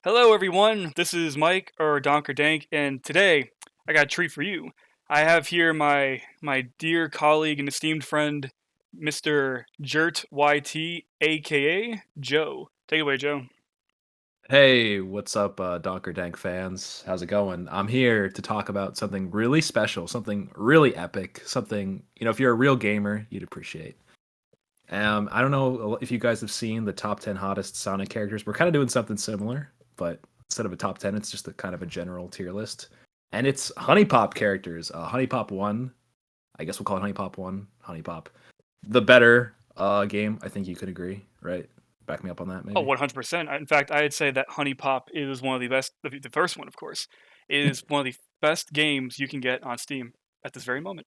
Hello, everyone. This is Mike or Donker Dank, and today I got a treat for you. I have here my dear colleague and esteemed friend, Mr. JurtYT, aka Joe. Take it away, Joe. Hey, what's up, Donker Dank fans? How's it going? I'm here to talk about something really special, something really epic, something, if you're a real gamer, you'd appreciate. I don't know if you guys have seen the top 10 hottest Sonic characters. We're kind of doing something similar, but instead of a top 10, it's just a kind of a general tier list. And it's HuniePop characters. HuniePop 1, I guess we'll call it HuniePop 1, HuniePop. The better game, I think you could agree, right? Back me up on that, Oh, maybe? 100%. In fact, I'd say that Honey Pop is one of the best, the first one, of course, is one of the best games you can get on Steam at this very moment.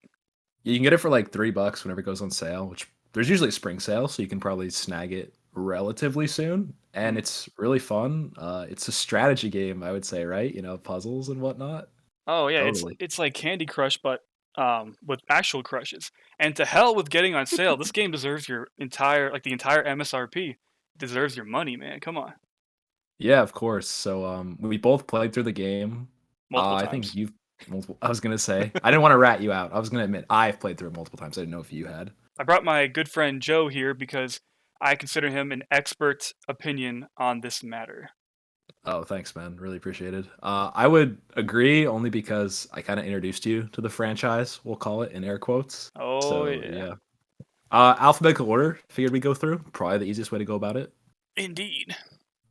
You can get it for like $3 whenever it goes on sale, which there's usually a spring sale, so you can probably snag it relatively soon. And Mm. it's really fun. It's a strategy game, I would say, right? Puzzles and whatnot. Oh yeah, it's Totally. it's like Candy Crush, but with actual crushes. And to hell with getting on sale. This game deserves your entire, like the entire MSRP. It deserves your money, man. Come on, Yeah, of course. So we both played through the game. multiple I think times. you've multiple. I was gonna say I didn't want to rat you out. I was gonna admit I've played through it multiple times. I didn't know if you had. I brought my good friend Joe here because I consider him an expert opinion on this matter. Oh, thanks, man. Really appreciate it. I would agree only because I kind of introduced you to the franchise. We'll call it in air quotes. Oh So yeah, yeah. Alphabetical order, figured we go through. Probably the easiest way to go about it. indeed.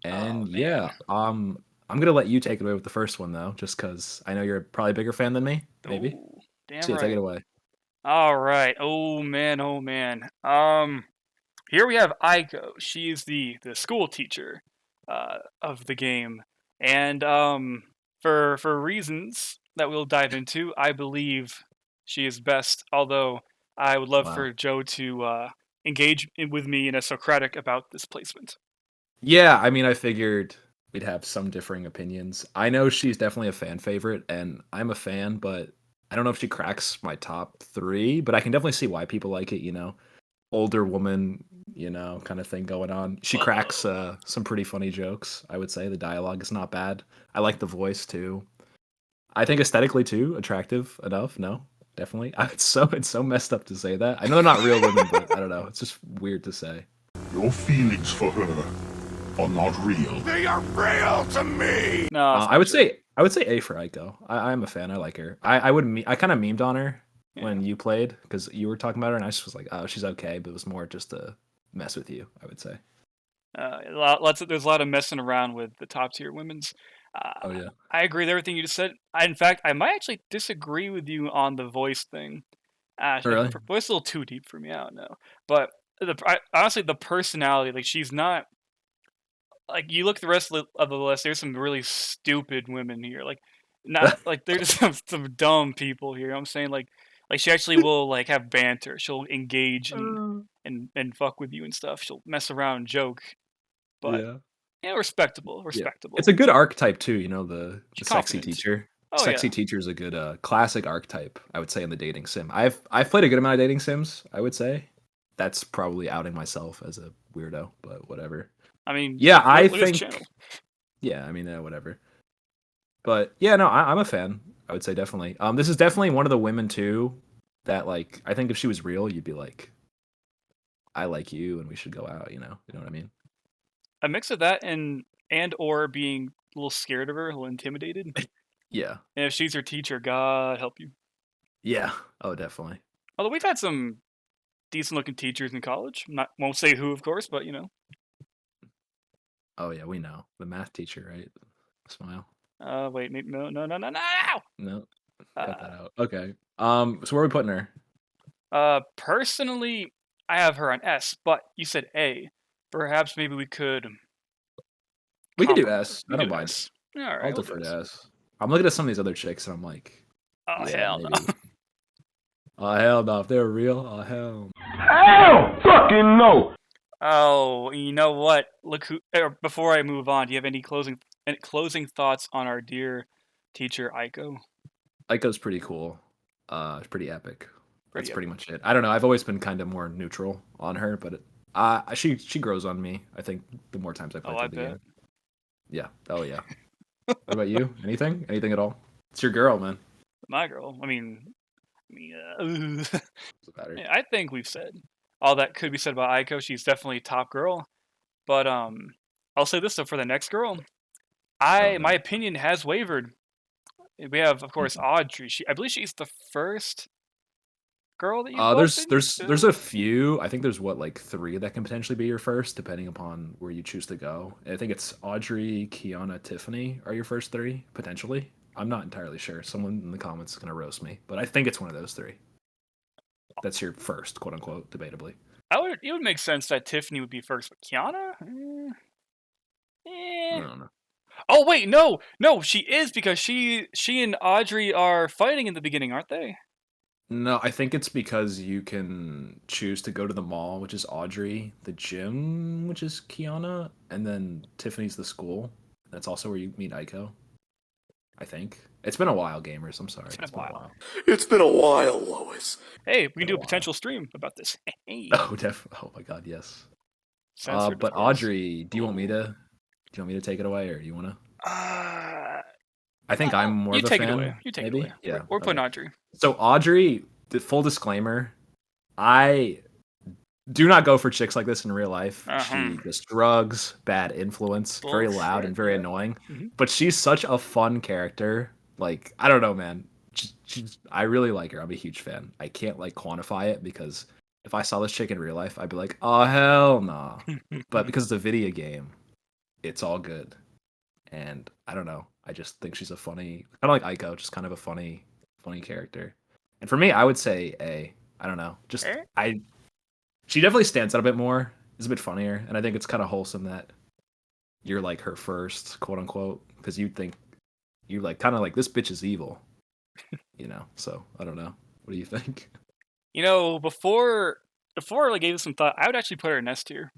Oh And man. yeah, I'm gonna let you take it away with the first one though, just because I know you're probably a bigger fan than me, maybe. Oh, damn So yeah, take it right. away. All right. Oh man. Oh man. Here we have Aiko. She is the school teacher of the game, and for reasons that we'll dive into, I believe she is best. Although I would love Wow. for Joe to with me in a Socratic about this placement. Yeah, I mean, I figured we'd have some differing opinions. I know she's definitely a fan favorite, and I'm a fan, but I don't know if she cracks my top three. But I can definitely see why people like it. Older woman, kind of thing going on. She cracks Whoa. some pretty funny jokes. I would say the dialogue is not bad. I like the voice too. I think aesthetically too attractive enough. No, definitely. It's so messed up to say that. I know they're not real women, but I don't know. It's just weird to say. Your feelings for her are not real. They are real to me! No, that's I not would true. say I would say A for Aiko. I'm a fan. I like her. I kind of memed on her Yeah. when you played because you were talking about her, and I just was like, oh, she's okay, but it was more just to mess with you. I would say. There's a lot of messing around with the top tier women's. Oh yeah. I agree with everything you just said. In fact, I might actually disagree with you on the voice thing. Oh, really? Voice is a little too deep for me. I don't know, but honestly, the personality, like she's not like you look at the rest of the list. There's some really stupid women here. Like not like there's just some dumb people here. You know what I'm saying like she actually will like have banter. She'll engage and fuck with you and stuff. She'll mess around and joke, but Yeah. yeah, respectable, Yeah. It's a respectable. good archetype too, the She's sexy confident. teacher. Oh Sexy yeah. teacher is a good classic archetype, I would say, in the dating sim. I've played a good amount of dating sims, I would say. That's probably outing myself as a weirdo, but whatever. I mean, Yeah, I look at this think channel. yeah, I mean, whatever. But yeah, no, I'm a fan. I would say definitely. This is definitely one of the women too that like I think if she was real, you'd be like, I like you and we should go out, You know what I mean? A mix of that and or being a little scared of her, a little intimidated. Yeah. And if she's her teacher, God help you. Yeah. Oh, definitely. Although we've had some decent looking teachers in college. Not won't say who, of course, but you know. Oh yeah, we know. The math teacher, right? Smile. Wait, maybe no, no, no, no, no. No, cut Uh, that out. Okay. So where are we putting her? personally, I have her on S, but you said A. Perhaps maybe we could We can do compromise. S. We I do don't mind. S. All I'll right, we'll do defer S. to S. I'm looking at some of these other chicks and I'm like, Oh yeah, hell no. maybe. Oh hell no! If they're real, oh hell. Hell fucking no! Oh, you know what? Look who. Before I move on, do you have any closing thoughts on our dear teacher Aiko? Aiko's pretty cool. It's pretty epic. That's Pretty pretty epic. much it. I don't know. I've always been kind of more neutral on her, but she grows on me. I think the more times I play Oh, I through the bet. game. Yeah. Oh yeah. What about you? Anything? Anything at all? It's your girl, man. My girl. I mean, Doesn't matter. yeah, I think we've said all that could be said about Aiko. She's definitely top girl. But I'll say this though for the next girl, Oh my no. opinion has wavered. We have, of course, Mhm. Audrey. I believe she's the first girl that you've bumped There's into. a few. I think there's like 3 that can potentially be your first, depending upon where you choose to go. I think it's Audrey, Kiana, Tiffany are your first 3 potentially. I'm not entirely sure. Someone in the comments is gonna roast me, but I think it's one of those 3. That's your first, quote unquote, debatably. It would make sense that Tiffany would be first, but Kiana? I Eh. don't know. Oh wait, no, she is because she and Audrey are fighting in the beginning, aren't they? No, I think it's because you can choose to go to the mall, which is Audrey, the gym, which is Kiana, and then Tiffany's the school. That's also where you meet Aiko. I think. It's been a while, gamers. I'm sorry. It's been It's a been a while. while. It's been a while, Lois. Hey, we can Been do a a while. potential stream about this. Hey, Oh, oh my god, yes. censored, of But course. Audrey, do you want me to take it away, or do you want to? Uh, I think I'm more you of a take it away. fan. You take it Maybe. away. Yeah. We're putting Okay. Audrey. So Audrey, the full disclaimer, I do not go for chicks like this in real life. Uh-huh. She does drugs, bad influence, very loud and Bullshit. very Yeah. annoying. Mhm. But she's such a fun character. Like, I don't know, man. I really like her. I'm a huge fan. I can't like quantify it because if I saw this chick in real life, I'd be like, oh hell no. But because it's a video game, it's all good. And I don't know. I just think she's a funny, kind of like Aiko, just kind of a funny character. And for me, I would say A. I don't know. Just Eh? she definitely stands out a bit more. Is a bit funnier, and I think it's kind of wholesome that you're like her first, quote unquote, because you think you like kind of like this bitch is evil, So I don't know. What do you think? You know, before I gave this some thought, I would actually put her in S tier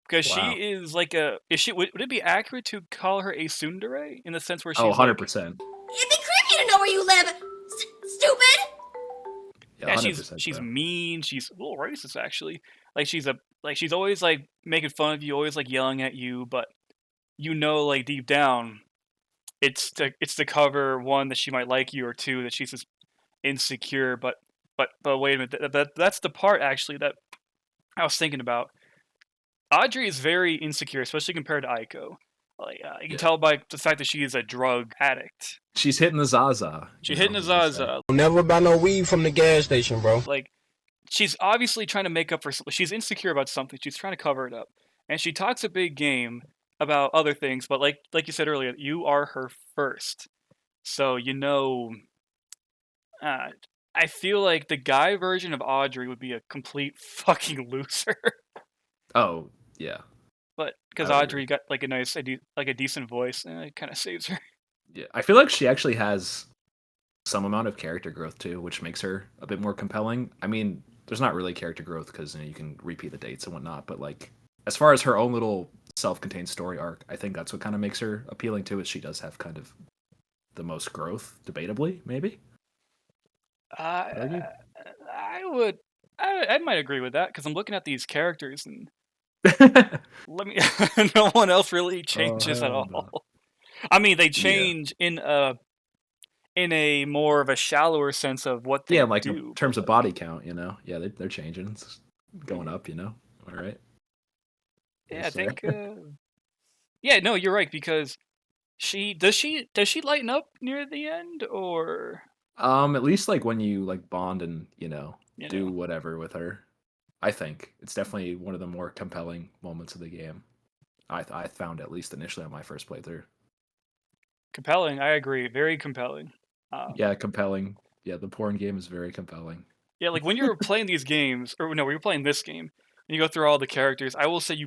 because she Wow. is like a. Is she? Would it be accurate to call her a tsundere in the sense where Oh, she's like? 100%. It'd be creepy to know where you live. Stupid. Yeah, Yeah, 100%. she's Bro. mean. She's a little racist actually. Like she's always like making fun of you, always like yelling at you, but like deep down, it's to cover one that she might like you, or two that she's just insecure. But wait a minute, that's the part actually that I was thinking about. Audrey is very insecure, especially compared to Aiko. Like you can Yeah. tell by the fact that she is a drug addict. She's hitting the Zaza. She hitting as they say. Zaza. Never buy no weed from the gas station, bro. Like she's obviously trying to make up for. She's insecure about something. She's trying to cover it up, and she talks a big game about other things. But like you said earlier, you are her first, so Uh, I feel like the guy version of Audrey would be a complete fucking loser. Oh, yeah. But I because would Audrey agree. got like a decent voice, it kind of saves her. Yeah. I feel like she actually has some amount of character growth too, which makes her a bit more compelling. I mean, there's not really character growth because you can repeat the dates and whatnot, but like as far as her own little self-contained story arc, I think that's what kind of makes her appealing to it. She does have kind of the most growth, debatably, maybe. Argue? I would, I might agree with that because I'm looking at these characters and let me. No one else really changes at hell all. no. I mean, they Yeah. change in a more of a shallower sense of what they Yeah, like in do. terms But of body count, Yeah, they're changing. It's going up, All right. yeah, I Yes, sir. think. Yeah, no, you're right because does she lighten up near the end or At least like when you like bond and you do know whatever with her, I think it's definitely one of the more compelling moments of the game. I found at least initially on my first playthrough. compelling? I agree, very compelling. Yeah, compelling. Yeah, the porn game is very compelling. Yeah, like when you're playing these games, or no, when you're playing this game, and you go through all the characters, I will say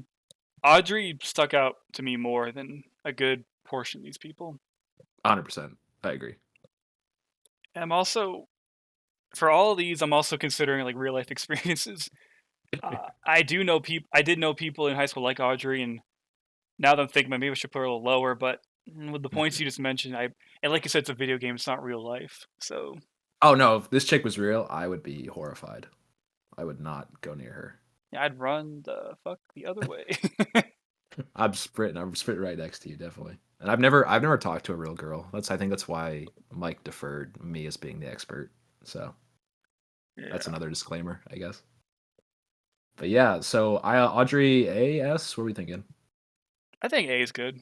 Audrey stuck out to me more than a good portion of these people. 100%. I agree. And I'm also, for all of these, I'm also considering like real life experiences. I did know people in high school like Audrey, and now that I'm thinking, maybe I should put her a little lower. But with the points you just mentioned, and like you said, it's a video game; it's not real life. So Oh no, if this chick was real, I would be horrified. I would not go near her. yeah, I'd run the fuck the other way. I'm spitting right next to you, definitely. And I've never talked to a real girl. I think that's why Mike deferred me as being the expert. So that's Yeah. another disclaimer, I guess. But yeah, so Audrey AS, what are we thinking? I think A is good.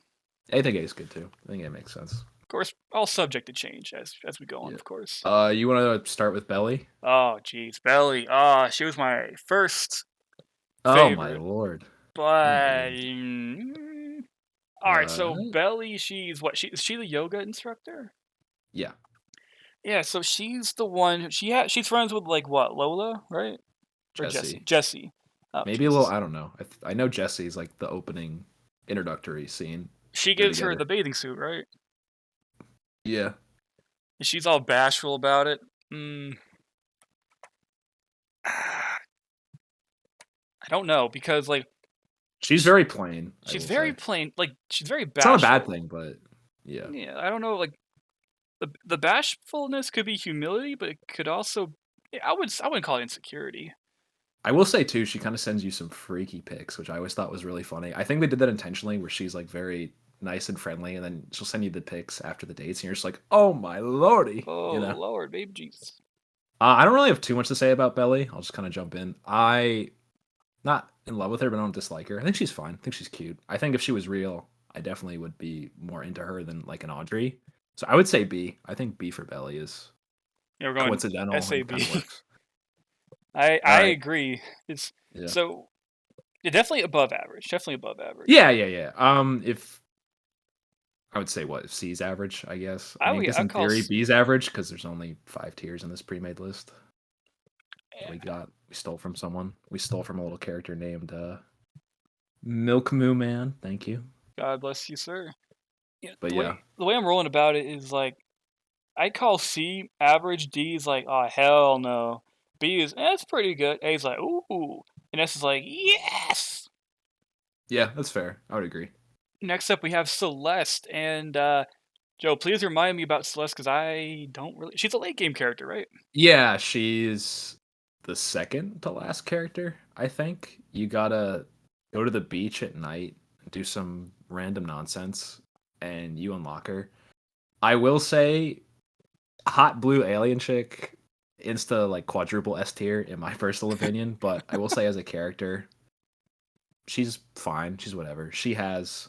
I think A is good too. I think it makes sense. Of course, all subject to change as we go on, Yeah. of course. You want to start with Belly? Oh, jeez, Belly. Ah, she was my first Oh my favorite, lord. Oh my but goodness. all right. So What? Belly, she's what? Is she the yoga instructor? Yeah, Yeah. So she's the one. She's friends with like what? Lola, right? Or Jesse? Jesse. Jesse. Oh, Maybe a little. Jesus. I don't know. I know Jesse's like the opening introductory scene. She They're gives her together. the bathing suit, right? Yeah. And she's all bashful about it. Mm, I don't know because like She's very plain, I she's will very say. plain. Like she's very It's not a bad bashful. thing, but yeah. Yeah, I don't know. Like the bashfulness could be humility, but it could also I wouldn't call it insecurity. I will say too, she kind of sends you some freaky pics, which I always thought was really funny. I think they did that intentionally, where she's like very nice and friendly, and then she'll send you the pics after the dates, and you're just like, "Oh my lordy," Oh you know. Lord, baby Jesus. I don't really have too much to say about Belly. I'll just kind of jump in. Not in love with her, but I don't dislike her. I think she's fine. I think she's cute. I think if she was real, I definitely would be more into her than like an Audrey. So I would say B. I think B for Belly is Yeah, we're going coincidental and SAB. kind of works. All I right. agree. It's Yeah. so yeah, definitely above average. Definitely above average. Yeah. If I would say what if C's average, I guess. I mean, I guess I in call theory B's average because there's only 5 tiers in this pre-made list that we stole from someone. We stole from a little character named Milk Moo Man. Thank you. God bless you, sir. Yeah, But yeah, the way I'm rolling about it is like I call C average, D is like, oh hell no. B is that's pretty good. A is like, ooh. And S is like, yes. yeah, that's fair. I would agree. Next up we have Celeste and Joe, please remind me about Celeste because I don't really she's a late game character, right? Yeah, she's the second to last character, I think. You gotta go to the beach at night, do some random nonsense, and you unlock her. I will say, hot blue alien chick, insta like quadruple S tier in my personal opinion, but I will say as a character, she's fine. She's whatever. She has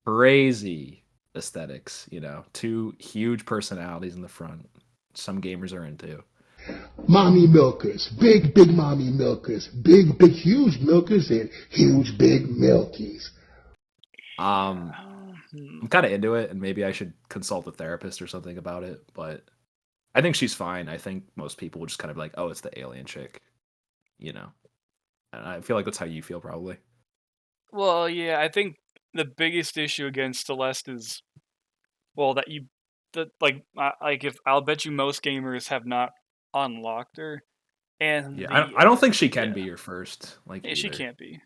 crazy aesthetics, two huge personalities in the front. Some gamers are into. Mommy milkers, big mommy milkers, big huge milkers, and huge big milkies. I'm kind of into it, and maybe I should consult a therapist or something about it. But I think she's fine. I think most people would just kind of be like, "Oh, it's the alien chick," And I feel like that's how you feel, probably. Well, yeah, I think the biggest issue against Celeste is well that you that like if I'll bet you most gamers have not unlocked her and Yeah, the I don't think she can yeah be your first, like yeah she either. can't be.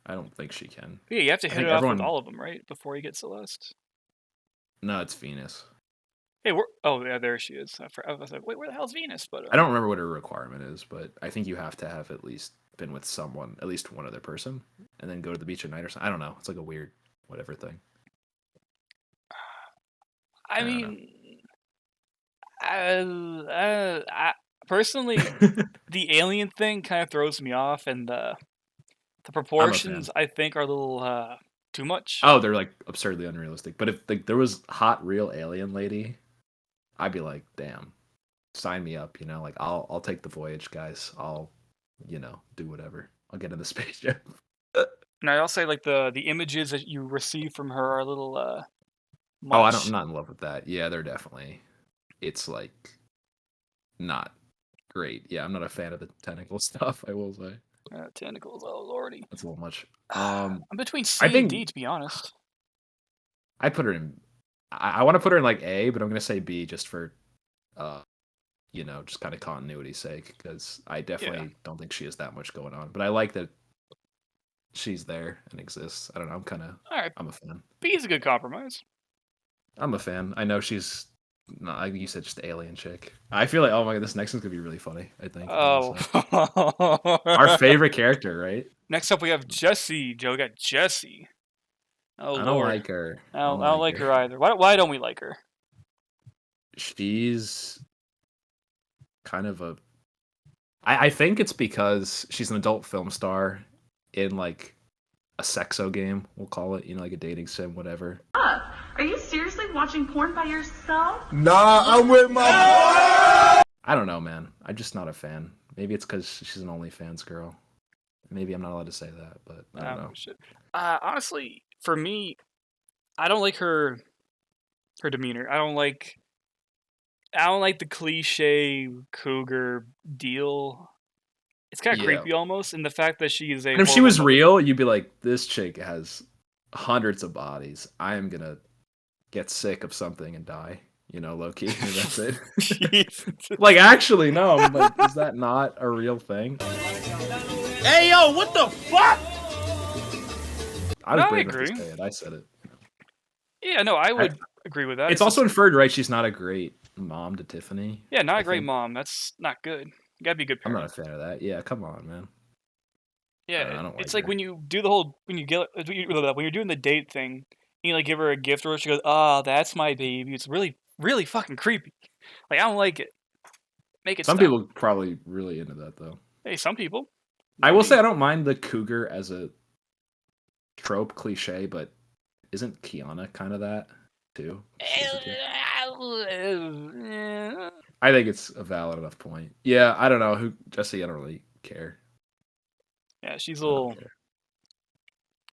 I don't think she can. Yeah, you have to I hit think it off with everyone. all of them, right? Before you get Celeste. No, it's Venus. Hey, oh yeah, there she is. I was like, wait, where the hell's Venus? But I don't remember what her requirement is, but I think you have to have at least been with someone, at least one other person, and then go to the beach at night or something. I don't know. It's like a weird whatever thing. I I don't know. mean, I personally, the alien thing kind of throws me off, and the I'm a fan. proportions I think are a little too much. Oh, they're like absurdly unrealistic. But if like there was hot real alien lady, I'd be like, damn, sign me up. Like I'll take the voyage, guys. I'll do whatever. I'll get in the spaceship. And I'll say like the images that you receive from her are a little Oh, much. I'm not in love with that. Yeah, they're definitely. It's like not great. Yeah, I'm not a fan of the tentacle stuff. I will say Tentacles, oh lordy. that's a little much. I'm between I C and D think to be honest. I put her in. I want to put her in like A, but I'm gonna say B just for, uh, just kind of continuity's sake, because I definitely don't think she has that much going on. But I like that she's there and exists. I don't know. All right, I'm a fan. B is a good compromise. I'm a fan. I know she's No, like you said, just alien chick. I feel like, oh my god, this next one's gonna be really funny. I think. Oh. Our favorite character, right? Next up, we have Jessie. Joe, we got Jessie. Oh I don't Lord, like her. I don't like her either. Why don't we like her? She's kind of a. I think it's because she's an adult film star in like a sexo game. We'll call it, like a dating sim, whatever. Are you seriously watching porn by yourself? Nah, I'm with my I don't know, man. I'm just not a fan. Maybe it's because she's an OnlyFans girl. Maybe I'm not allowed to say that, but I don't know. Shit. Honestly, for me, I don't like her demeanor. I don't like the cliche cougar deal. It's kind of creepy almost, and the fact that she is a. And if she was real, you'd be like, this chick has hundreds of bodies. I am gonna get sick of something and die. Low key. That's it. Like, actually, no. I'm like, is that not a real thing? Hey, yo, what the fuck? I agree. I said it. Yeah, no, I would agree with that. It's also inferred, right? She's not a great mom to Tiffany. Yeah, not a great mom. That's not good. You gotta be a good parent. I'm not a fan of that. Yeah, come on, man. Yeah, I don't it's like when you do the whole when you're doing the date thing, you like give her a gift or she goes, "Oh, that's my baby." It's really, really fucking creepy. Like, I don't like it. Make it. Some people probably really into that though. Hey, some people. I will say I don't mind the cougar as a trope cliche, but isn't Kiana kind of that too? I think it's a valid enough point. Yeah, I don't know Jessie. I don't really care. Yeah, she's a little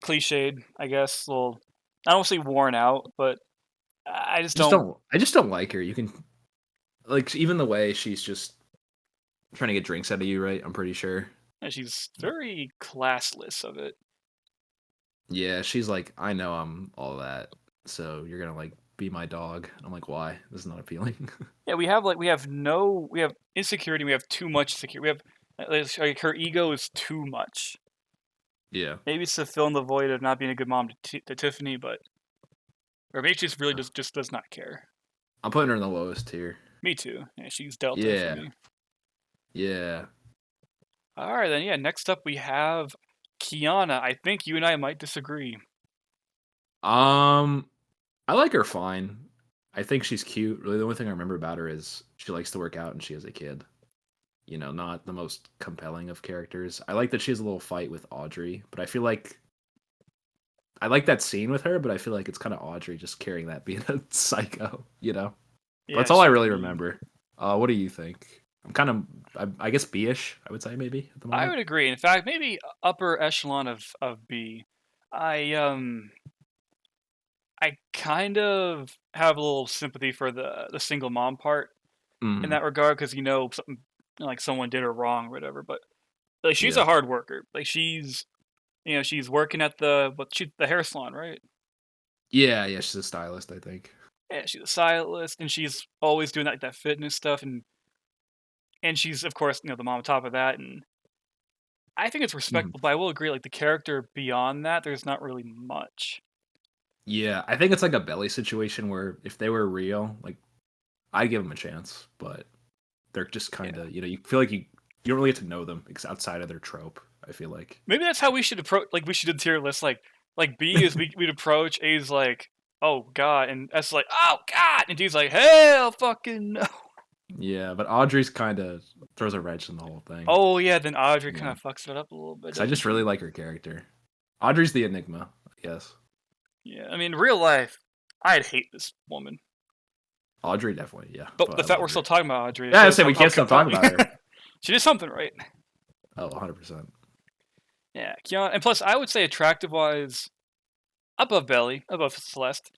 cliched, I guess. I don't say worn out, but I just don't. I just don't like her. You can, like, even the way she's just trying to get drinks out of you, right? I'm pretty sure. Yeah, she's very classless of it. Yeah, she's like, I know I'm all that, so you're gonna like be my dog. I'm like, why? This is not appealing. Yeah, we have insecurity. We have too much security. We have like her ego is too much. Yeah. Maybe it's to fill in the void of not being a good mom to Tiffany, or maybe she just really just does not care. I'm putting her in the lowest tier. Me too. Yeah, she's Delta for me. Yeah. All right, then. Yeah, next up we have Kiana. I think you and I might disagree. I like her fine. I think she's cute. Really, the only thing I remember about her is she likes to work out and she has a kid. Not the most compelling of characters. I like that she has a little fight with Audrey, but I feel like I like that scene with her, but I feel like it's kind of Audrey just carrying that, being a psycho, Yeah, That's all I really remember. What do you think? I'm kind of, I guess, B-ish, I would say, maybe, at the moment. I would agree. In fact, maybe upper echelon of B. I kind of have a little sympathy for the single mom part in that regard, because something like someone did her wrong or whatever. But like, she's a hard worker. Like, she's working at the hair salon, right? Yeah, she's a stylist, I think. Yeah, she's a stylist, and she's always doing that fitness stuff, and she's, of course, the mom on top of that, and I think it's respectable. But I will agree, like, the character beyond that, there's not really much. Yeah, I think it's like a Belly situation where if they were real, like, I'd give them a chance, but they're just kind of, you feel like you don't really get to know them outside of their trope, I feel like. Maybe that's how we should approach, like, we should do the tier list, like B is we'd approach, A is like, oh god, and S is like, oh god, and D's like, hell fucking no. Yeah, but Audrey's kind of throws a wrench in the whole thing. Oh yeah, then Audrey kind of fucks it up a little bit. I just really like her character. Audrey's the enigma, I guess. Yeah, I mean, in real life, I'd hate this woman. Audrey, definitely, yeah. But the fact we're still talking about Audrey. Yeah, I say we can't stop talking about her. She did something right. Oh, 100%. Yeah, Kiana, and plus, I would say attractive-wise, above Belly, above Celeste,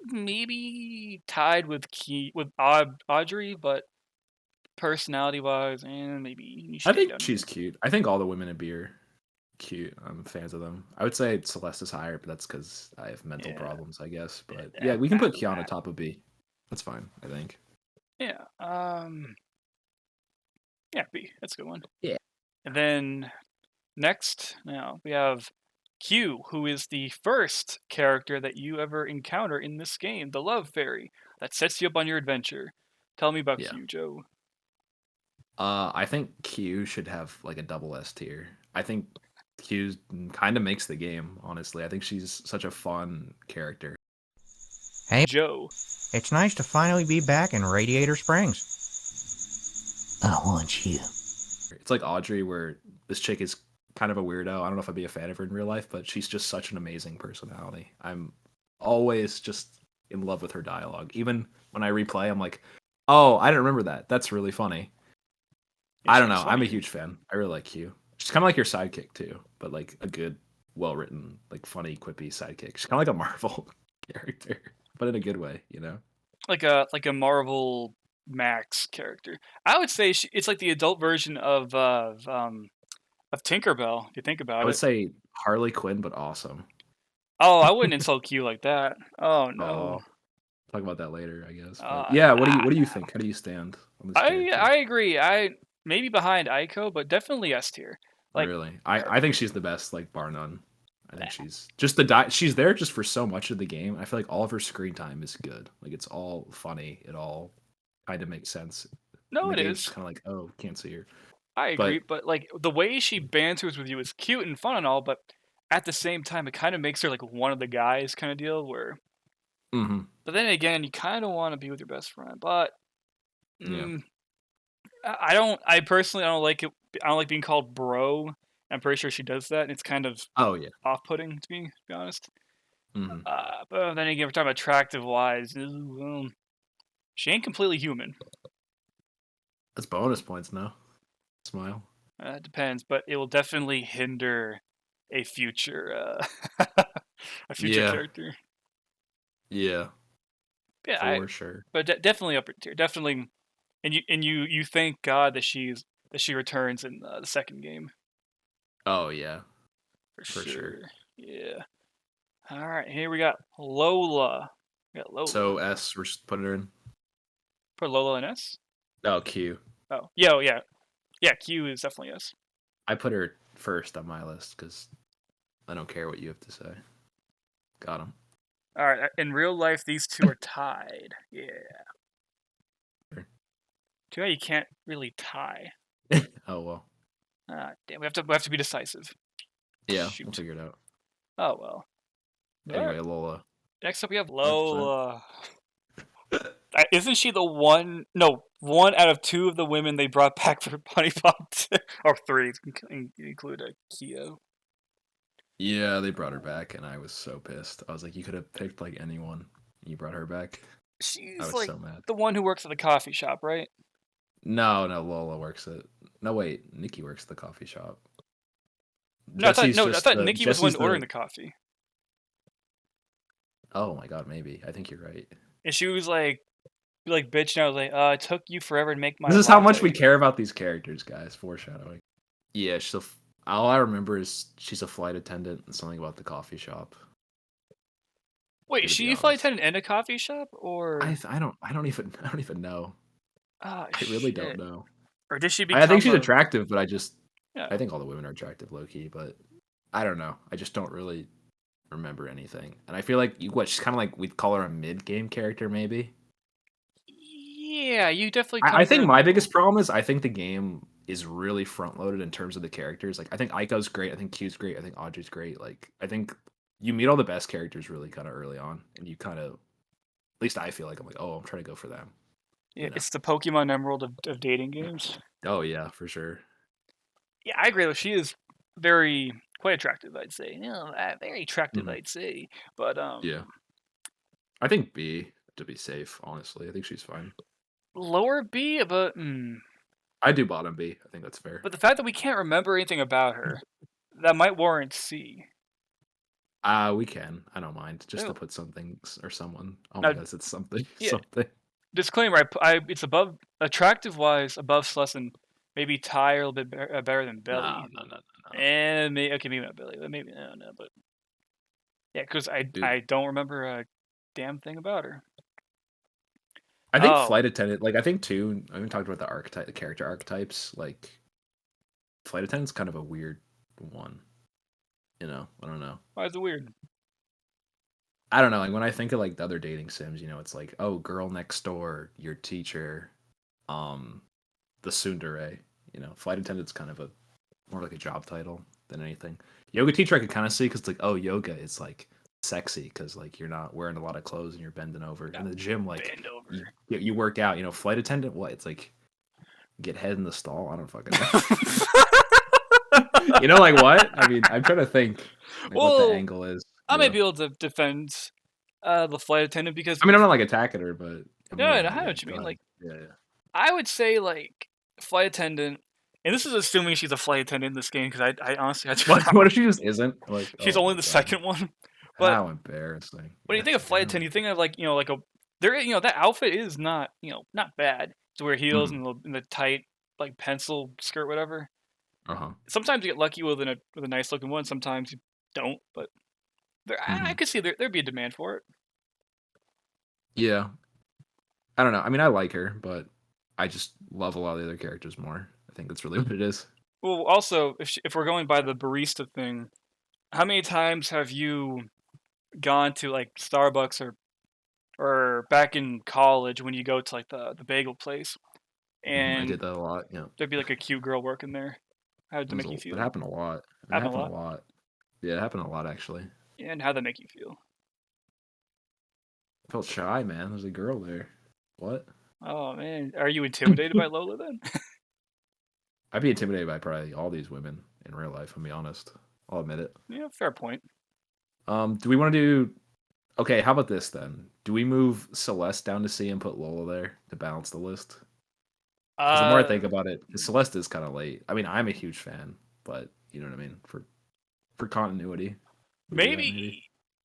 maybe tied with Audrey, but personality-wise, maybe. I think she's cute. I think all the women in B are cute. I'm fans of them. I would say Celeste is higher, but that's because I have mental problems, I guess. But yeah, we can put Kiana top of B. That's fine, I think. Yeah. Yeah, B. That's a good one. Yeah. And then next, now we have Q, who is the first character that you ever encounter in this game, the Love Fairy. that sets you up on your adventure. Tell me about Yeah. Q, Joe. I think Q should have like a double S tier. I think Q kind of makes the game, honestly. I think she's such a fun character. Hey, Joe. it's nice to finally be back in Radiator Springs. I want you. It's like Audrey, where this chick is kind of a weirdo. I don't know if I'd be a fan of her in real life, but she's just such an amazing personality. I'm always just in love with her dialogue. Even when I replay, I'm like, oh, I didn't remember that. That's really funny. Yeah, I don't know. she's I'm a funny. huge fan. I really like Q. She's kind of like your sidekick too, but like a good, well-written, like funny, quippy sidekick. She's kind of like a Marvel character, but in a good way, you know? Like a Marvel Max character. I would say it's like the adult version of Tinkerbell, if you think I about would it. say Harley Quinn, but awesome. Oh, I wouldn't insult Q like that. Oh no. Oh, talk about that later, I guess. But Uh, yeah, what do you think? How do you stand on this character? I agree. I maybe behind Aiko, but definitely S tier. Like Really, I think she's the best, like bar none. I think she's just the she's there just for so much of the game. I feel like all of her screen time is good. Like it's all funny. It all kind of makes sense. no, And the it game's is. just kind of like, oh, can't see her. I agree, But but like the way she banters with you is cute and fun and all, but at the same time, it kind of makes her like one of the guys kind of deal. Where, mhm, but then again, you kind of want to be with your best friend. But yeah, mm, I don't. I personally, I don't like it. I don't like being called bro. I'm pretty sure she does that, and it's kind of oh yeah, off-putting to me, to be honest. hmm, But then again, we're talking about attractive wise. Well, she ain't completely human. that's bonus points now. Smile. It depends, but it will definitely hinder a future a future Yeah, character. yeah, Yeah, for sure. but definitely upper tier. Definitely, and you thank God that she returns in the second game Oh yeah, for for sure. sure. Yeah. All right, here we got Lola. We got Lola. So S, we're just putting her in. For Lola and S. Oh, Q. Oh, yeah, oh, yeah, yeah. Q is definitely S. I put her first on my list because I don't care what you have to say. Got him. All right. In real life, these two are tied. Yeah. Sure. Too bad you can't really tie. Oh well. Damn, we have to be decisive. Yeah, we'll Shoot. figure it out. Oh well. Anyway, Alright, Lola. next up we have 100%. Lola. Isn't she the one? No, one out of two of the women they brought back for HuniePop, or three, include Kia. Yeah, they brought her back, and I was so pissed. I was like, you could have picked like anyone. And you brought her back. I She's was like so mad. the one who works at the coffee shop, right? No, Lola works at. No, wait, Nikki works at the coffee shop. No, Jesse's I just thought Nikki was the one Jesse's ordering the coffee, Oh my god, maybe. I think you're right. and she was like bitching. I was like, it took you forever to make my. This is how much we latte." care about these characters, guys. Foreshadowing. Yeah, all I remember is she's a flight attendant and something about the coffee shop. Wait, To is be she a flight honest. attendant in a coffee shop, or I don't even know. ah I really don't shit, know. or did she I become think she's a attractive, but yeah? I think all the women are attractive, low key, but I don't know. I just don't really remember anything. And I feel like she's kind of like we'd call her a mid game character, maybe. Yeah, you definitely I kind think of. my biggest problem is I think the game is really front loaded in terms of the characters. Like I think Aiko's great, I think Q's great, I think Audrey's great. Like I think you meet all the best characters really kind of early on, and you kind of, at least I feel like I'm like, oh, I'm trying to go for them. Yeah, You know? it's the Pokemon Emerald of dating games. Oh yeah, for sure. Yeah, I agree. Though she is quite attractive, I'd say. Very attractive, Mhm. I'd say. But Yeah, I think B to be safe. Honestly, I think she's fine. lower B. I do bottom B. I think that's fair. But the fact that we can't remember anything about her, that might warrant C. We can. I don't mind. Just to Oh. put something or someone. Oh Now, my god, it's something. yeah, Something. disclaimer: it's above attractive wise above Celeste and maybe tie or a little bit better than Belly. No. And maybe not Belly, but maybe no, but yeah, because Dude, I don't remember a damn thing about her. I think Oh, flight attendant. Like I think too. I haven't talked about the character archetypes. Like flight attendant's kind of a weird one. I don't know. why is it weird? I don't know. Like when I think of like the other dating sims, you know, it's like, oh, girl next door, your teacher, the tsundere. You know, flight attendant's kind of a more like a job title than anything. Yoga teacher, I could kind of see because it's like, oh, yoga, it's like sexy because like you're not wearing a lot of clothes and you're bending over. In the gym, like Bend over. you work out. You know, flight attendant, what? It's like get head in the stall. I don't fucking know. You know, like what? I mean, I'm trying to think like, what Well, the angle is. I you may know? be able to defend the flight attendant because I mean, I'm not like attacking her, but I mean, no, I know yeah, what you go mean. ahead. Like yeah. I would say like flight attendant, and this is assuming she's a flight attendant in this game because I honestly What if she just isn't? Like, she's oh only my the God. second one. But How embarrassing. when you think of flight attendant, you think of like like a there. That outfit is not not bad to wear heels and the tight like pencil skirt, whatever. Uh-huh. Sometimes you get lucky with a nice looking one. Sometimes you don't, but I could see there'd be a demand for it. Yeah. I don't know. I mean, I like her, but I just love a lot of the other characters more. I think that's really what it is. Well, also if we're going by the barista thing, how many times have you gone to like Starbucks or back in college when you go to like the bagel place I and did that a lot. Yeah. there'd be like a cute girl working there? How did that make you It feel? happened a lot. It Happened happened a a lot? lot. Yeah, it happened a lot actually. Yeah, and how'd that make you feel? I felt shy, man. There's a girl there. What? Oh man, are you intimidated by Lola then? I'd be intimidated by probably all these women in real life, I'll be honest. I'll admit it. Yeah, fair point. Do we want to do okay, how about this then? Do we move Celeste down to C and put Lola there to balance the list? Because the more I think about it, Celeste is kind of late. I mean, I'm a huge fan, but you know what I mean? For continuity. Maybe.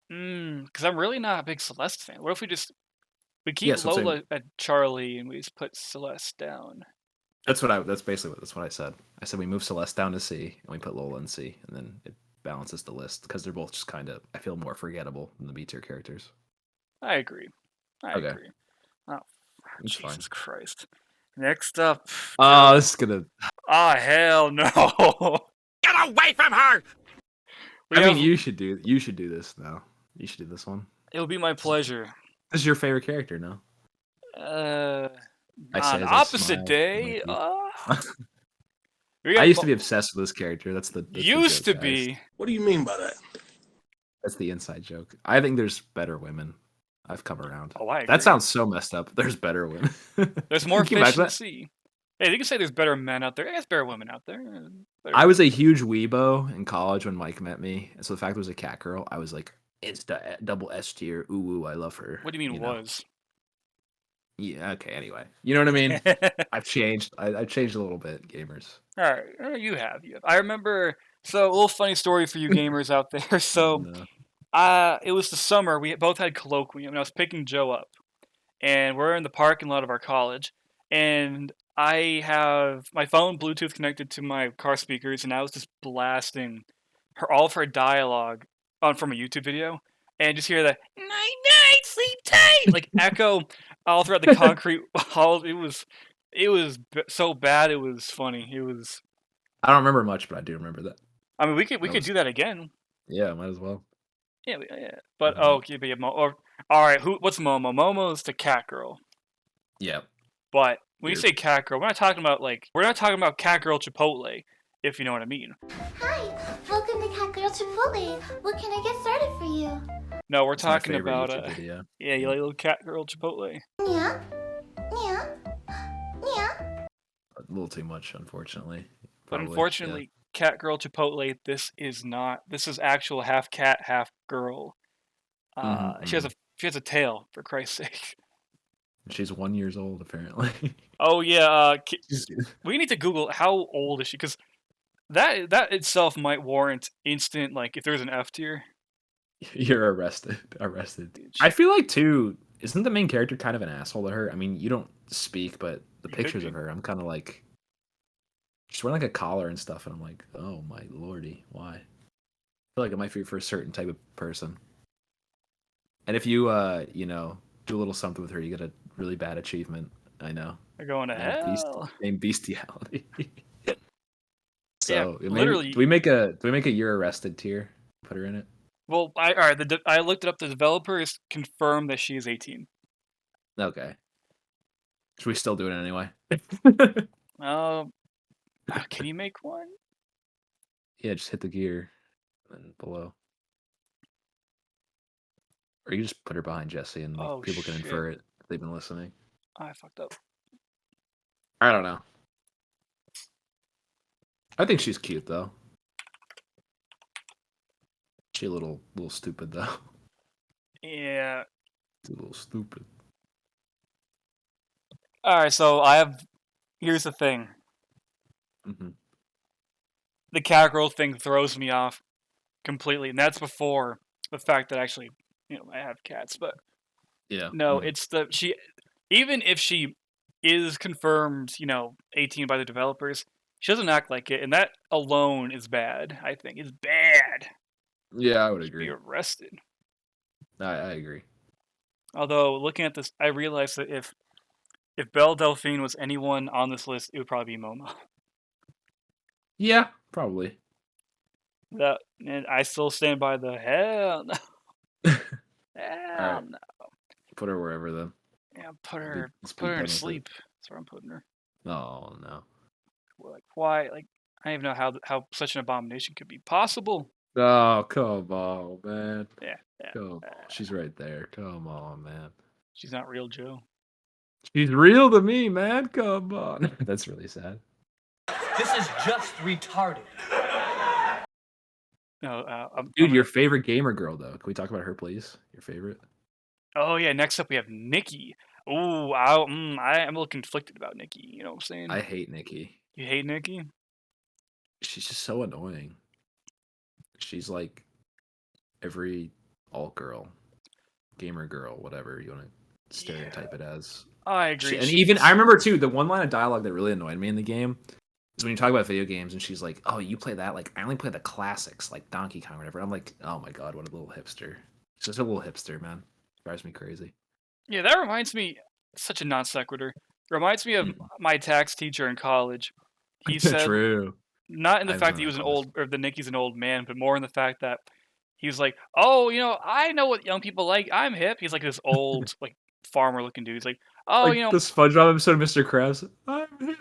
Because I'm really not a big Celeste fan. What if we keep Yeah, so I'm saying- Lola at Charlie and we just put Celeste down? That's basically what I said. I said we move Celeste down to C and we put Lola in C, and then it balances the list because they're both just kind of I feel more forgettable than the B tier characters. I agree. I Okay. agree. Oh, It's Jesus fine. Christ. Next up. Oh, this is gonna. Oh, hell no. Get away from her! I mean, you should do this now. You should do this one. It would be my pleasure. This is your favorite character, no? I say On as I opposite smile. day. I used to be obsessed with this character. That's the used to joke, be. guys. What do you mean by that? That's the inside joke. I think there's better women. I've come around. Oh, I agree. That sounds so messed up. There's better women. There's more Can you fish imagine than that? sea. Hey, you can say there's better men out there. There's better women out there. I was a huge weebo in college when Mike met me, and so the fact there was a cat girl, I was like, it's double S tier. Ooh, I love her. What do you mean was? Yeah. Okay. Anyway, you know what I mean. I've changed. I've changed a little bit, gamers. All right, you have. I remember. So a little funny story for you gamers out there. So, it was the summer. We both had colloquium, and I was picking Joe up, and we're in the parking lot of our college, and I have my phone Bluetooth connected to my car speakers, and I was just blasting all of her dialogue from a YouTube video, and just hear the night night, sleep tight, like echo all throughout the concrete halls. It was so bad. It was funny. It was. I don't remember much, but I do remember that. I mean, we could do that again. Yeah, might as well. Yeah. But okay, but yeah, all right. What's Momo? Momo's the cat girl. Yeah. But when you say cat girl, we're not talking about cat girl Chipotle, if you know what I mean. Hi, welcome to Cat Girl Chipotle. What can I get started for you? No, we're It's my talking favorite about YouTube video. yeah, you like little cat girl Chipotle. Yeah, yeah, yeah. A little too much, unfortunately. But Probably, unfortunately, cat girl Chipotle, this is actual half cat, half girl. She has a tail, for Christ's sake. She's 1 year old apparently. Oh yeah, we need to Google how old is she, because that itself might warrant instant, like, if there's an F tier. You're arrested. I feel like too. Isn't the main character kind of an asshole to her? I mean, you don't speak, but the pictures of her, I'm kind of like, she's wearing like a collar and stuff, and I'm like, oh my lordy, why? I feel like it might be for a certain type of person. And if you, do a little something with her, you get a really bad achievement. I know. They're going to hell. Named bestiality. Yeah, So literally. do we make a you're arrested tier? Put her in it. Well, I looked it up. The developers confirmed that she is 18. Okay. Should we still do it anyway? Can you make one? Yeah, just hit the gear and below. Or you just put her behind Jesse and Oh, people can shit. infer it if they've been listening. I fucked up. I don't know. I think she's cute though. She a little stupid though. Yeah. She's a little stupid. Alright, so here's the thing. Mm-hmm. The cat girl thing throws me off completely, and that's before the fact that actually, I have cats, but Yeah. no, it's even if she is confirmed, 18 by the developers, she doesn't act like it, and that alone is bad, I think. It's bad. Yeah, I would She should agree. be arrested. I agree. Although, looking at this, I realized that if Belle Delphine was anyone on this list, it would probably be Momo. Yeah, probably. And I still stand by the hell no. Hell Alright. no. Put her wherever then. Yeah, put her Let's be in done with it. sleep. That's where I'm putting her. Oh no. Like, why? Like, I don't even know how such an abomination could be possible. Oh, come on, man. Yeah. Come on. She's right there. Come on, man. She's not real, Joe. She's real to me, man. Come on. That's really sad. This is just retarded. No, Dude, your favorite gamer girl though. Can we talk about her, please? Your favorite? Oh yeah. Next up, we have Nikki. Ooh, I'm a little conflicted about Nikki. You know what I'm saying? I hate Nikki. You hate Nikki? She's just so annoying. She's like every alt girl, gamer girl, whatever you want to stereotype it as. I agree. And even I remember too, the one line of dialogue that really annoyed me in the game is when you talk about video games and she's like, "Oh, you play that? Like I only play the classics, like Donkey Kong or whatever." I'm like, "Oh my god, what a little hipster!" She's just a little hipster, man. Drives me crazy. Yeah, that reminds me. Such a non sequitur. Reminds me of my tax teacher in college. He said, True. Not in the fact that he was that Nikki's an old man, but more in the fact that he was like, "Oh, I know what young people like. I'm hip." He's like this old, like farmer looking dude. He's like, "Oh, like the SpongeBob episode of Mr. Krabs.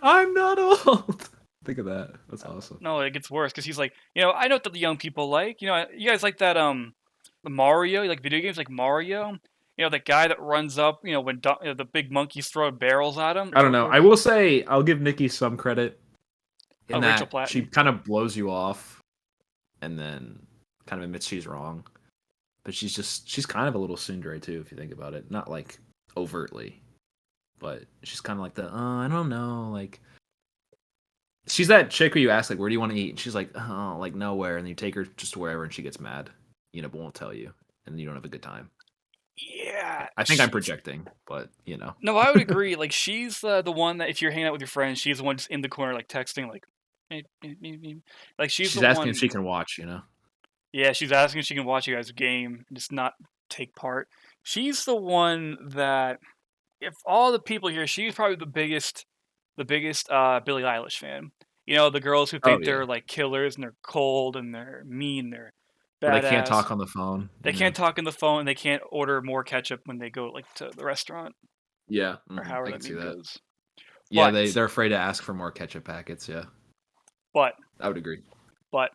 I'm not old." Think of that. That's awesome. No, it gets worse because he's like, I know what the young people like. You guys like that the Mario, like video games like Mario. The guy that runs up, when the big monkeys throw barrels at him. I don't know. I will say I'll give Nikki some credit in Rachel that Platten. she kind of blows you off and then kind of admits she's wrong. But she's kind of a little tsundere too, if you think about it. Not like overtly, but she's kind of like I don't know, like she's that chick who you ask like, where do you want to eat? And she's like, oh, like nowhere. And you take her just wherever and she gets mad, but won't tell you. And you don't have a good time. Yeah. I think I'm projecting, but No, I would agree. Like she's the one that if you're hanging out with your friends, she's the one just in the corner like texting like like she's the asking one, if she can watch, Yeah, she's asking if she can watch you guys' game and just not take part. She's the one that if all the people here, she's probably the biggest Billie Eilish fan. The girls who think they're like killers and they're cold and they're mean, they're badass. They can't talk on the phone. They can't talk on the phone and they can't order more ketchup when they go like to the restaurant. Yeah. Or however I can see that goes. Yeah, they're afraid to ask for more ketchup packets, yeah. But I would agree. But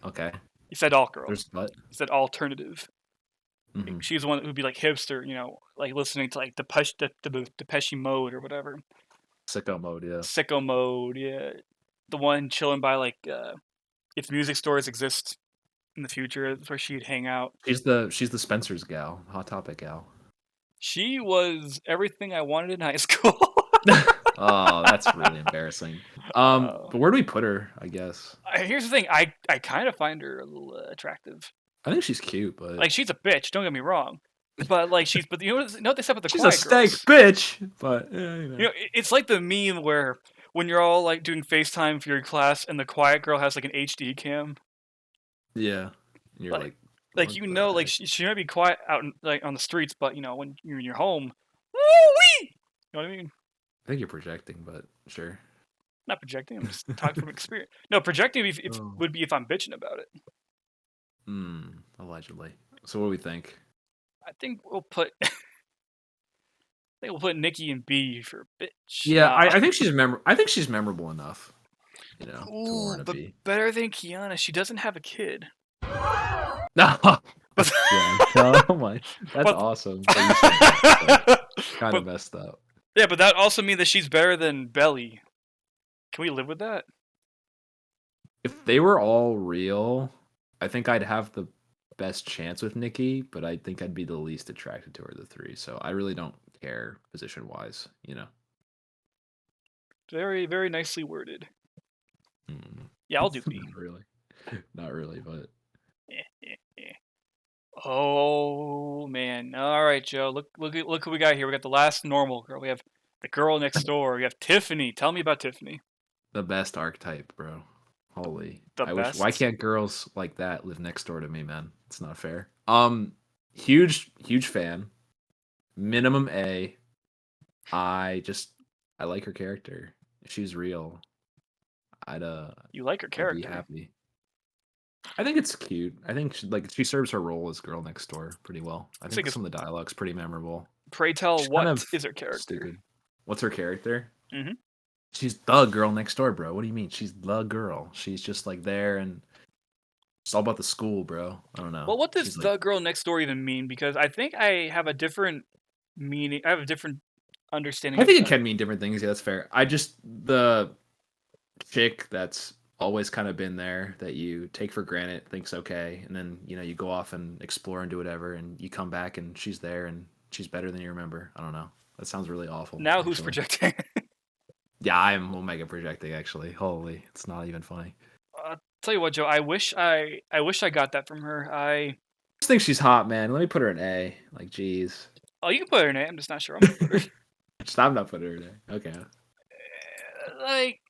okay. You said alt girl. There's but. You said alternative. Mm-hmm. She's the one that would be like hipster, like listening to like Depeche Mode or whatever. Sicko mode, yeah. Sicko mode, yeah. The one chilling by like if music stores exist in the future, that's where she'd hang out. She's the Spencer's gal, Hot Topic gal. She was everything I wanted in high school. Oh, that's really embarrassing. But where do we put her? I guess. Here's the thing. I kind of find her a little attractive. I think she's cute, but like she's a bitch. Don't get me wrong. But like but you know what they said with the she's quiet a stank girls? bitch. But it's like the meme where when you're all like doing FaceTime for your class and the quiet girl has like an HD cam. Yeah, you're like like she might be quiet out like on the streets, but when you're in your home, woo-wee! You know what I mean? I think you're projecting, but sure. Not projecting. I'm just talking from experience. No, projecting would be if I'm bitching about it. Allegedly. So what do we think? I think we'll put Nikki in B for bitch. Yeah, Nah. I think she's memorable enough, to Ooh, warrant a but B. better than Kiana. She doesn't have a kid. No. Yeah, oh my, that's awesome. But you said that, kind of messed up. Yeah, but that also means that she's better than Belly. Can we live with that? If they were all real, I think I'd have the best chance with Nikki, but I think I'd be the least attracted to her of the three. So I really don't care position wise, Very, very nicely worded. Yeah, I'll do B. Not really, but. Oh man! All right, Joe. Look who we got here. We got the last normal girl. We have the girl next door. We have Tiffany. Tell me about Tiffany. The best archetype, bro. Holy. The best. Why can't girls like that live next door to me, man? It's not fair. Huge fan. Minimum A. I like her character. If she's real, You like her character? I'd be happy. I think it's cute. I think she serves her role as girl next door pretty well. I think some of the dialogue's pretty memorable. Pray tell, what is her character? Stupid. What's her character? Mm-hmm. She's the girl next door, bro. What do you mean? She's the girl. She's just like there, and it's all about the school, bro. I don't know. Well, what does the girl next door even mean? Because I think I have a different meaning. I have a different understanding. I think it can mean different things. Yeah, that's fair. The chick that's always kind of been there that you take for granted, thinks okay, and then you go off and explore and do whatever, and you come back and she's there and she's better than you remember. I don't know. That sounds really awful. Now who's projecting? Yeah, I'm Omega projecting actually. Holy, it's not even funny. Tell you what, Joe. I wish I got that from her. I just think she's hot, man. Let me put her in A. Like, jeez. Oh, you can put her in A. I'm just not sure I'm gonna put her. I'm not putting her in A. Okay. Like,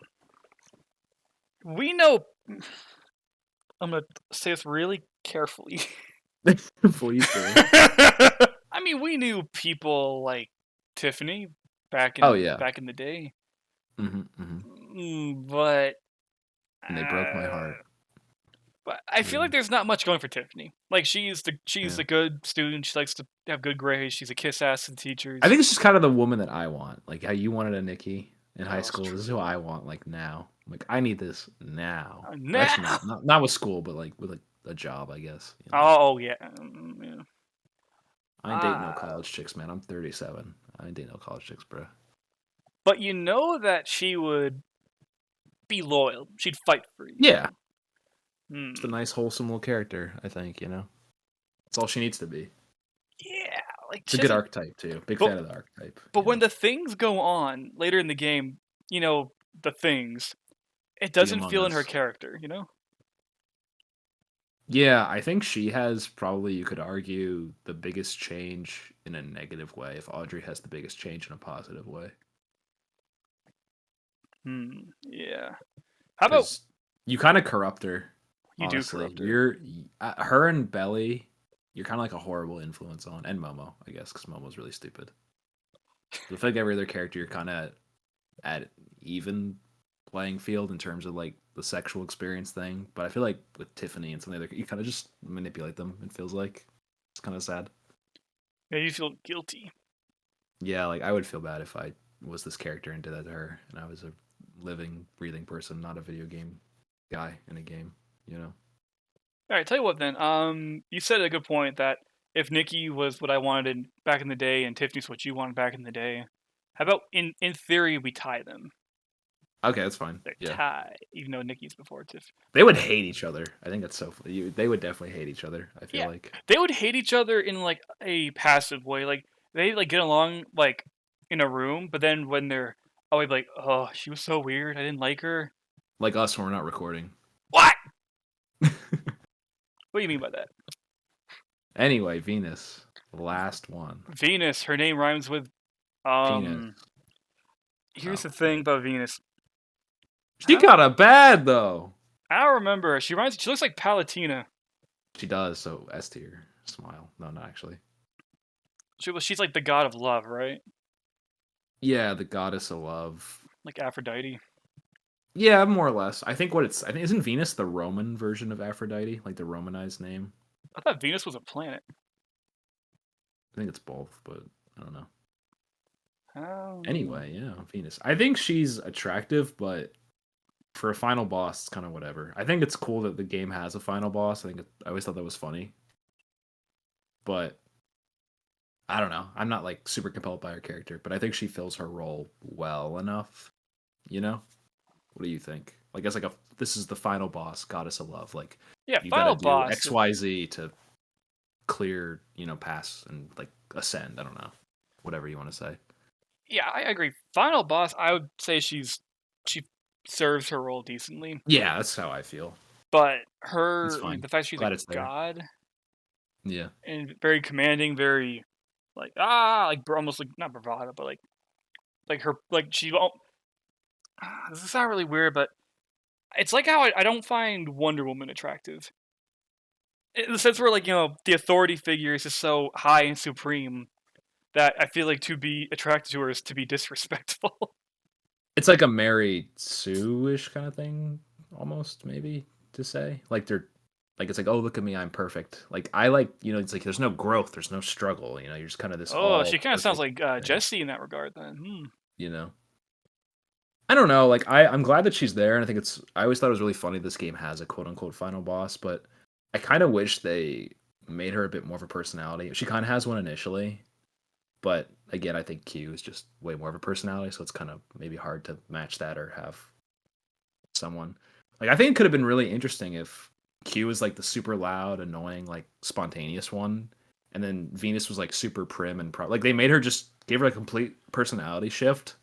we know. I'm gonna say this really carefully. Please do. I mean, we knew people like Tiffany back in the day. But and they broke my heart. But I feel like there's not much going for Tiffany. Like she's a good student. She likes to have good grades. She's a kiss ass to teachers. I think it's just kind of the woman that I want. Like how you wanted a Nikki in high school. This is who I want. Like now. Like I need this now. Actually, not with school, but like with a job, I guess. Oh yeah. I ain't dating no college chicks, man. I'm 37. I ain't dating no college chicks, bro. But you know that she would be loyal. She'd fight for you. Yeah. It's a nice, wholesome little character, I think, That's all she needs to be. Yeah. Like it's a good archetype, too. Big fan of the archetype. But when the things go on later in the game, the things, it doesn't feel in her character, Yeah, I think she has probably, you could argue, the biggest change in a negative way if Audrey has the biggest change in a positive way. Yeah. How about... You kind of corrupt her. You honestly. do corrupt her. You're her and Belly, you're kind of like a horrible influence on, and Momo, I guess, because Momo's really stupid. I feel like every other character, you're kind of at even playing field in terms of like the sexual experience thing. But I feel like with Tiffany and some of the other, you kind of just manipulate them. It feels like it's kind of sad. Yeah, you feel guilty. Yeah, like I would feel bad if I was this character and did that to her, and I was a living, breathing person, not a video game guy in a game. All right, tell you what then. You said a good point that if Nikki was what I wanted back in the day and Tiffany's what you wanted back in the day, how about in theory we tie them? Okay, that's fine. They're tied, even though Nikki's before Tiff. They would hate each other. I think that's so funny. They would definitely hate each other. I feel like they would hate each other in like a passive way. Like they like get along like in a room, but then when they're always like, oh, she was so weird. I didn't like her. Like us when we're not recording. What? What do you mean by that? Anyway, Venus, last one. Venus, her name rhymes with Penis. Here's the thing about Venus. She got a bad though. I don't remember her. She looks like Palatina. She does. So S tier. Smile. No, not actually. She's like the god of love, right? Yeah, the goddess of love. Like Aphrodite. Yeah, more or less. I think isn't Venus the Roman version of Aphrodite, like the Romanized name? I thought Venus was a planet. I think it's both, but I don't know. Oh. Anyway, yeah, Venus. I think she's attractive, but for a final boss, it's kind of whatever. I think it's cool that the game has a final boss. I always thought that was funny, but I don't know. I'm not like super compelled by her character, but I think she fills her role well enough. You know, what do you think? Like, as like this is the final boss, goddess of love. Like, Yeah, you final gotta do boss. X, Y, Z to clear, pass and like ascend. I don't know, whatever you want to say. Yeah, I agree. Final boss, I would say she serves her role decently. Yeah, that's how I feel. But It's fine. the fact she's Glad a it's there. god Yeah. and very commanding, very like almost like not bravado, but like her like she. This is not really weird, but it's like how I don't find Wonder Woman attractive. In the sense where the authority figure is just so high and supreme that I feel like to be attracted to her is to be disrespectful. It's like a Mary Sue-ish kind of thing, almost, maybe, to say. Like, it's like, oh, look at me, I'm perfect. Like, I like, it's like, there's no growth, there's no struggle, you're just kind of this She kind of sounds like thing. Jessie in that regard, then. I don't know, like, I'm glad that she's there, and I always thought it was really funny this game has a quote-unquote final boss, but I kind of wish they made her a bit more of a personality. She kind of has one initially, but again, I think Q is just way more of a personality, so it's kind of maybe hard to match that or have someone. Like, I think it could have been really interesting if Q was like the super loud, annoying, like spontaneous one, and then Venus was like super prim and like they gave her a complete personality shift,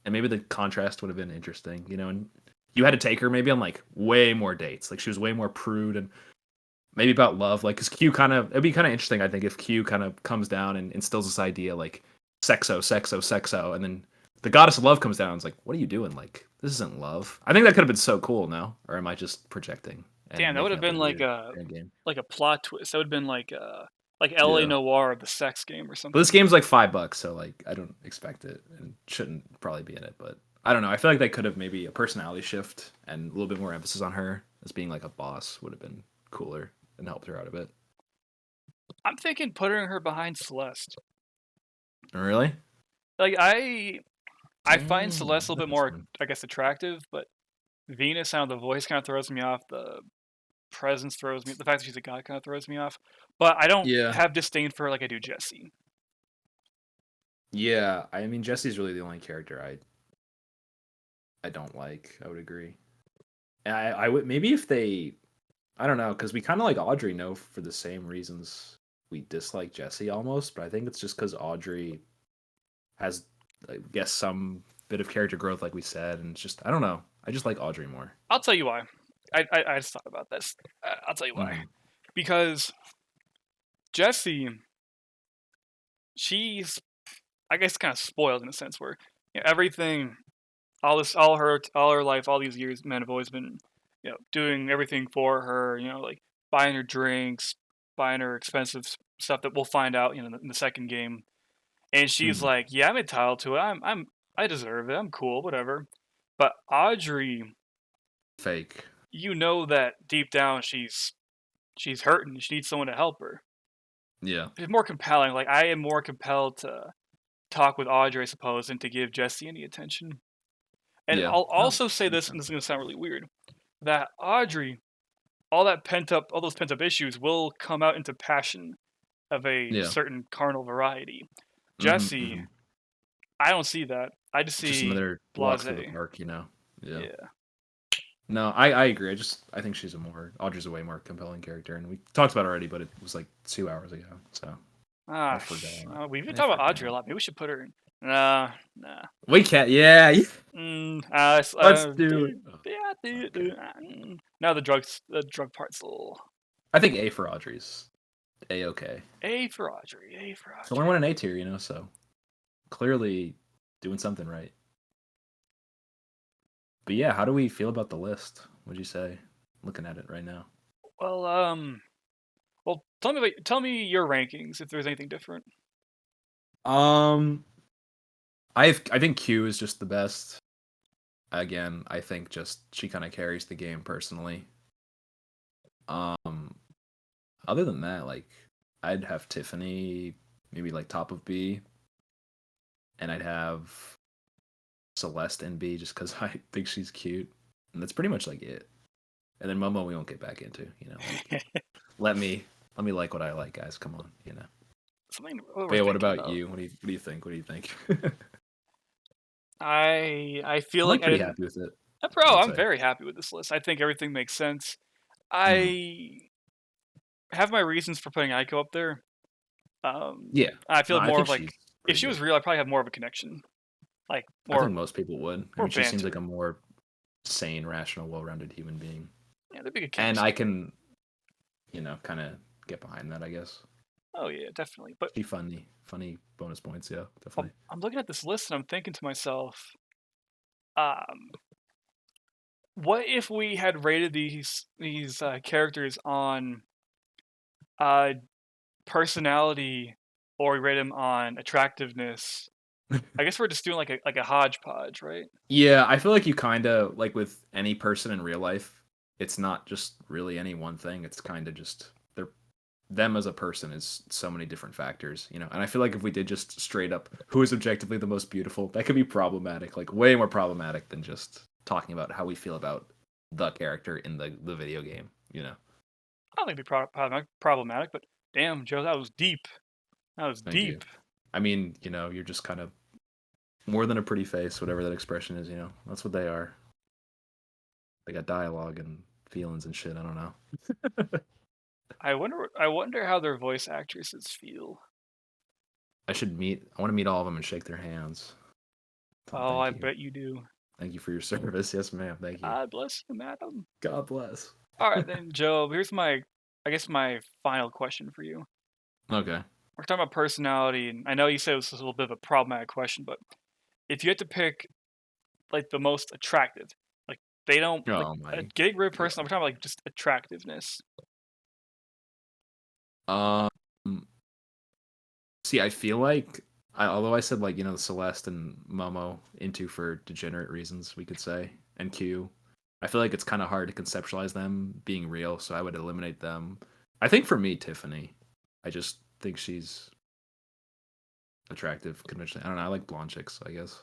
and maybe the contrast would have been interesting, and you had to take her maybe on like way more dates. Like she was way more prude and maybe about love, like, because it'd be kind of interesting, I think, if Q kind of comes down and instills this idea, like, sexo, and then the goddess of love comes down and is like, what are you doing? Like, this isn't love. I think that could have been so cool, no? Or am I just projecting? Damn, that would have been like a plot twist. That would have been like LA Noire, the sex game or something. But this game's like $5, so, like, I don't expect it and shouldn't probably be in it, but I don't know. I feel like they could have maybe a personality shift and a little bit more emphasis on her as being, like, a boss would have been cooler and helped her out a bit. I'm thinking putting her behind Celeste. Really? Like, I find Celeste a little bit more, I guess, attractive, but Venus, the voice kind of throws me off. The presence throws me. The fact that she's a god kind of throws me off. But I don't have disdain for her like I do Jessie. Yeah, I mean, Jessie's really the only character I don't like. I would agree. And I would maybe if they, I don't know, because we kind of like Audrey, for the same reasons we dislike Jessie almost, but I think it's just because Audrey has, I guess, some bit of character growth, like we said, and it's just, I don't know. I just like Audrey more. I'll tell you why. I just thought about this. I'll tell you why. Because Jessie, she's, I guess, kind of spoiled in a sense where everything, all her life, all these years, men have always been, doing everything for her. Like buying her drinks, buying her expensive stuff that we'll find out, in the second game. And she's like, yeah, I'm entitled to it. I deserve it. I'm cool, whatever. But Audrey, fake. That deep down she's hurting. She needs someone to help her. Yeah. It's more compelling. Like I am more compelled to talk with Audrey, I suppose, than to give Jessie any attention. And I'll also say this, and this is going to sound really weird, that Audrey, all those pent up issues will come out into passion of a certain carnal variety. Jessie, I don't see that. I just see another walk through the park, Yeah. No, I agree. I think Audrey's a way more compelling character, and we talked about it already, but it was like 2 hours ago, so. We've been talking about Audrey a lot. Maybe we should put her in. Nah. We can't. Yeah. Let's do it. Yeah, now the drug part's a little. I think A for Audrey's A-okay. A for Audrey. It's the only one in A tier, so clearly doing something right. But yeah, how do we feel about the list? What'd you say? Looking at it right now. Well, tell me your rankings if there's anything different. I think Q is just the best. Again, I think just she kind of carries the game personally. other than that, like I'd have Tiffany maybe like top of B, and I'd have Celeste in B just because I think she's cute, and that's pretty much like it. And then Momo we won't get back into, like, let me like what I like, guys. Come on, Something. But yeah, what about you? What do you think? What do you think? I feel I'm like I pretty didn't. happy with it. Bro, I'd I'm say. very happy with this list. I think everything makes sense. I have my reasons for putting Aiko up there. Yeah, I feel I more think of like she's if pretty she was good. real, I'd probably have more of a connection. Like I think more most people would. I more mean, she seems like banter. a more sane, rational, well-rounded human being, Yeah, there'd be good and chemistry. I can, kind of get behind that. I guess Oh yeah, definitely. But she funny bonus points. Yeah, definitely. I'm looking at this list and I'm thinking to myself, um, what if we had rated these characters on personality, or we rate them on attractiveness? I guess we're just doing like a hodgepodge, right? Yeah, I feel like you kind of like with any person in real life, it's not just really any one thing. It's kind of just them as a person is so many different factors, And I feel like if we did just straight up who is objectively the most beautiful, that could be problematic, like way more problematic than just talking about how we feel about the character in the video game, I don't think it'd be problematic, but damn, Joe, that was deep. That was Thank you. deep. I mean, you're just kind of more than a pretty face, whatever that expression is, That's what they are. They got dialogue and feelings and shit. I don't know. I wonder how their voice actresses feel. I want to meet all of them and shake their hands. Oh, I Thank you. bet you do. Thank you for your service. Yes, ma'am. Thank you. God bless you, madam. God bless. All right, then, Joe. Here's my final question for you. Okay. We're talking about personality, and I know you said it was a little bit of a problematic question, but if you had to pick like the most attractive, like they don't like Oh my. getting rid of person, I'm talking about like just attractiveness. Um. See, I feel like, although I said like Celeste and Momo into for degenerate reasons, we could say, and Q, I feel like it's kind of hard to conceptualize them being real, so I would eliminate them. I think for me, Tiffany, I just think she's attractive conventionally. I don't know. I like blonde chicks. I guess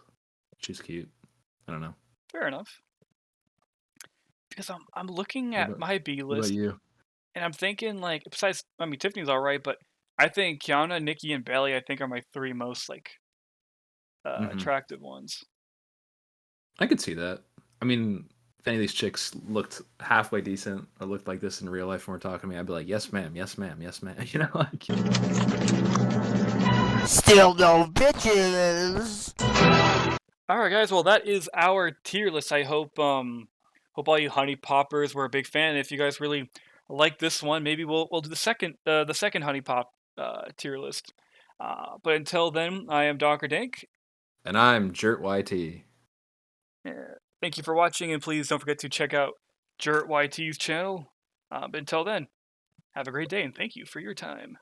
she's cute. I don't know. Fair enough. Because I'm looking What at about, my B what about list, you? and I'm thinking like besides, I mean Tiffany's all right, but I think Kiana, Nikki, and Bailey I think are my three most like Hmm. attractive ones. I could see that. I mean, if any of these chicks looked halfway decent or looked like this in real life when we're talking to me, I'd be like, yes, ma'am, yes, ma'am, yes, ma'am. Like. Still no bitches. All right, guys. Well, that is our tier list. I hope all you honey poppers were a big fan. If you guys really like this one, maybe we'll do the second honey pop tier list. But until then, I am Dr. Dank. And I'm JurtYT. Thank you for watching, and please don't forget to check out JurtYT's channel. But until then, have a great day, and thank you for your time.